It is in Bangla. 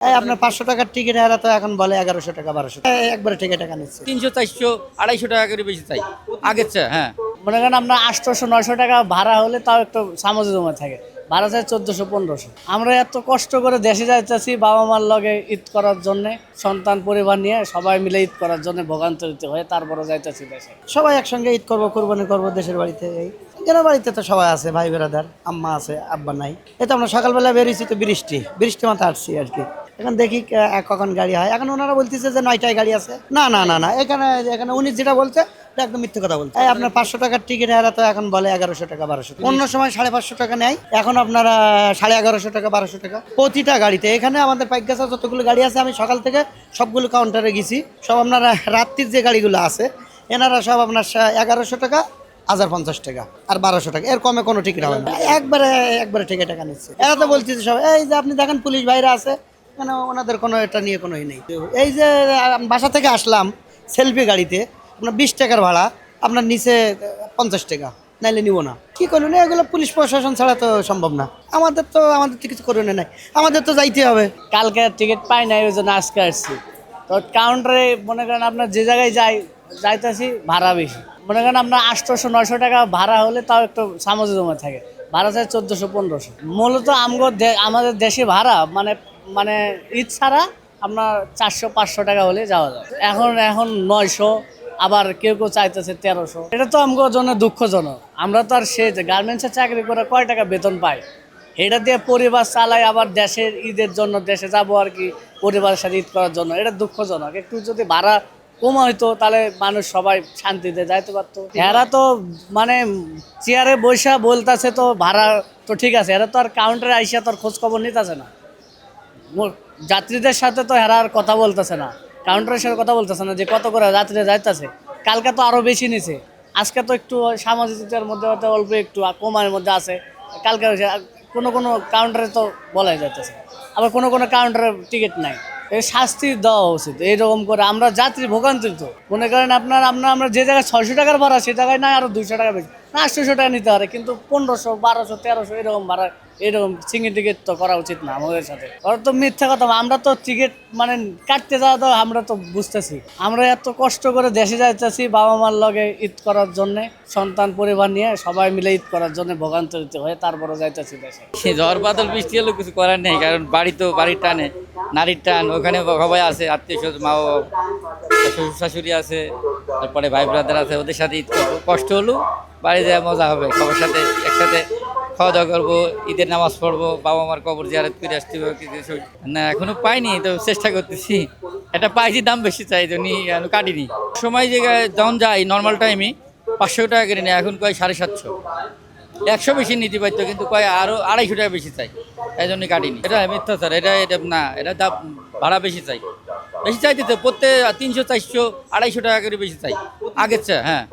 এই আপনার 500 টাকার টিকিট এরা তো এখন বলে 1100 টাকা 1200 টাকা একবারে টিকিট টাকা নিচ্ছে। 300, 400, 250 টাকা করে বেশি চাই আগের চেয়ে। হ্যাঁ, মনে করেন আপনার 800-900 টাকা ভাড়া হলে তাও একটু সামঞ্জস্য থাকে, ভাড়া চাই 1400-1500। আমরা এত কষ্ট করে দেশে যাইতেছি বাবা মার লগে ঈদ করার জন্য, সন্তান পরিবার নিয়ে সবাই মিলে ঈদ করার জন্য ভোগান্তিতে হয়ে তারপরে যাইতেছি দেশে। সবাই একসঙ্গে ঈদ করবো, কুরবানি করবো দেশের বাড়িতে। এই এনার বাড়িতে তো সবাই আছে, ভাই বেড়াদার, আম্মা আছে, আব্বা নাই। এই তো আমরা সকালবেলা বেরিয়েছি, তো বৃষ্টি মাথা আসছি আর কি। এখন দেখি কখন গাড়ি হয়। এখন ওনারা বলতেছে যে 9টায় গাড়ি আছে। না না না না, এখানে এখানে উনি যেটা বলছে এটা একদম মিথ্যে কথা বলছে। এই আপনার 500 টাকার টিকিট এরা তো এখন বলে 1100 টাকা 1200 টাকা। অন্য সময় 550 টাকা নেয়, এখন আপনারা 1150 টাকা 1200 টাকা প্রতিটা গাড়িতে। এখানে আমাদের পাইকগাছা যতগুলো গাড়ি আছে, আমি সকাল থেকে সবগুলো কাউন্টারে গেছি। সব আপনারা রাত্রির যে গাড়িগুলো আছে এনারা সব আপনার 1100 টাকা, 1050 টাকা আর 1200 টাকা, এর কমে কোনো টিকিট হবে না। একবারে টিকিট টাকা নিচ্ছে। এরা তো বলতেছে সব, এই যে আপনি দেখেন পুলিশ ভাইরা আছে, মানে ওনাদের কোনো এটা নিয়ে কোনো নেই। এই যে বাসা থেকে আসলাম সেলফি গাড়িতে, আপনার 20 টাকার ভাড়া, আপনার নিচে 50 টাকা, নাইলে নিব না। কি করুন, এগুলো পুলিশ প্রশাসন ছাড়া তো সম্ভব না। আমাদের তো কিছু করুন নাই, আমাদের তো যাইতে হবে। কালকে টিকিট পাই নাই, ওই জন্য আজকে আসছি। তো কাউন্টারে মনে করেন আপনার যে জায়গায় যাইতেছি ভাড়া বেশি। মনে করেন আপনার 800-900 টাকা ভাড়া হলে তাও একটু সামঞ্জস্য থাকে, ভাড়া চাই 1400-1500। মূলত আমাদের দেশে ভাড়া মানে মানে ঈদ ছাড়া আপনার 400-500 টাকা হলে যাওয়া যায়। এখন 900, আবার কেউ চাইতেছে 1300। এটা তো আমার জন্য দুঃখজনক। আমরা তো আর সে গার্মেন্টসে চাকরি করে কয় টাকা বেতন পাই, এটা দিয়ে পরিবার চালাই, আবার দেশের ঈদের জন্য দেশে যাবো আর কি, পরিবারের সাথে ঈদ করার জন্য। এটা দুঃখজনক। একটু যদি ভাড়া কমা হইতো তাহলে মানুষ সবাই শান্তিতে যাইতে পারতো। এরা তো মানে চেয়ারে বৈশা বলতেছে তো ভাড়া তো ঠিক আছে, এরা তো আর কাউন্টারে আইসা তো আর খোঁজ খবর নিতেছে না। যাত্রীদের সাথে তো এরা আর কথা বলতেছে না, কাউন্টারের সাথে কথা বলতেছে না যে কত করে যাত্রীরা যাইতেছে। কালকে তো আরো বেশি নিছে, আজকে তো একটু সামাজিকতার মধ্যে হয়তো অল্প একটু কমার মধ্যে আছে। কালকে কোনো কাউন্টারে তো বলাই যাইতেছে, আবার কোনো কাউন্টারে টিকিট নাই। এই শাস্তি দেওয়া উচিত। এইরকম করে আমরা যাত্রী ভোগান্তিত। মনে করেন আমরা যে জায়গায় 600 টাকার ভাড়া, সে জায়গায় না আরো 200 টাকা বেশি, না 800 টাকা নিতে পারে, কিন্তু 1500, 1200, 1300 এরকম ভাড়া, এরকম সিঙ্গেল টিকিট তো করা উচিত না আমাদের সাথে। ওরা তো মিথ্যা কথা। আমরা তো টিকিট মানে কাটতে যাওয়া তো আমরা তো বুঝতেছি। আমরা এত কষ্ট করে দেশে যাইতেছি বাবা মার লগে ঈদ করার জন্য, সন্তান পরিবার নিয়ে সবাই মিলে ঈদ করার জন্য ভোগান্তিতে হয়ে তারপরে যাইতেছি দেশে। ঝড় বাদল বৃষ্টি হলেও কিছু করার নেই, কারণ বাড়ির টানে, নারীর টান, ওখানে সবাই আছে, আত্মীয় স্বজন, মা বাবা, শ্বশুর শাশুড়ি আছে, তারপরে ভাই ব্রাদার আছে, ওদের সাথে ঈদ করবো। কষ্ট হলেও বাড়ি যায় মজা হবে, সবার সাথে একসাথে খাওয়া দাওয়া করবো, ঈদের নামাজ পড়বো, বাবা মার কবর জিয়ারত করে আসতে হবে। কিছু না, এখনো পাইনি, তো চেষ্টা করতেছি। এটা পাইছি, দাম বেশি চাই, জন্য কাটিনি। সময় জায়গায় যখন যাই নর্মাল টাইমে 500 টাকা কেটে নেয়, এখন কয় 750, 100 বেশি নিতে পারতো, কিন্তু কয় আরো 250 টাকা বেশি চাই, এই জন্য কাটিনি। এটা মিথ্যা স্যার, এটা না, এটা দাম ভাড়া বেশি চাই, বেশি চাইতে তো প্রত্যেক 300, 400, 250 টাকা করে বেশি চাই আগের চেয়ে। হ্যাঁ।